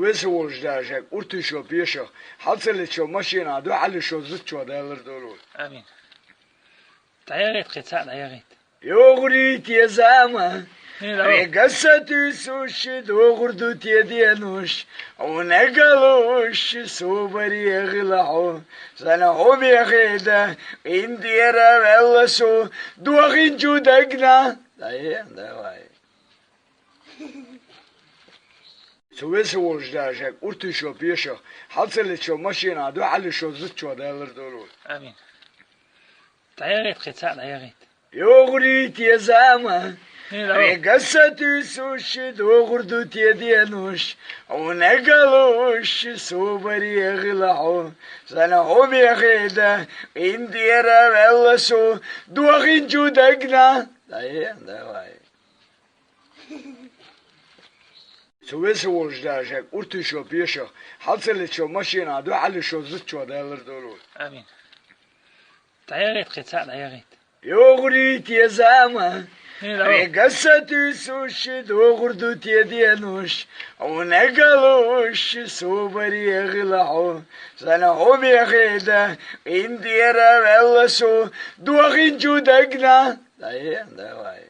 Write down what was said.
Веселош даже, уртышо пешо, حصلتشو ماشينا دو علشو زتشو دالر دولو. آمين. تعيرت قطع تعيرت. يغريت يا زاما. رقصتو سوشي دوغردو تيدينوش ونقلوش سوبري يغلعو سنعو بيخيدا انديرا بلسو دوغين جودقنا داواي سويسوش داشك ارتشو بيشو حصلتشو ماشينا دو علشو زتشو دالر دولو. آمين. تعيرت قطع تعيرت. يغريت يا زاما. رقصتو سوشي دوغردو تيدينوش ونقلوش سوبري يغلعو سنعو بيخيدا انديرا بلسو دوغين جودقنا داواي سويسوش داشك ارتشو بيشو حصلتشو ماشينا دو علشو زتشو دالر دولو. آمين. تعيرت قطع تعيرت. يغريت يا زاما. رقصتو سوشي دوغردو تيدينوش ونقلوش سوبري يغلعو سنعو بيخيدا انديرا بلسو دوغين جودقنا داواي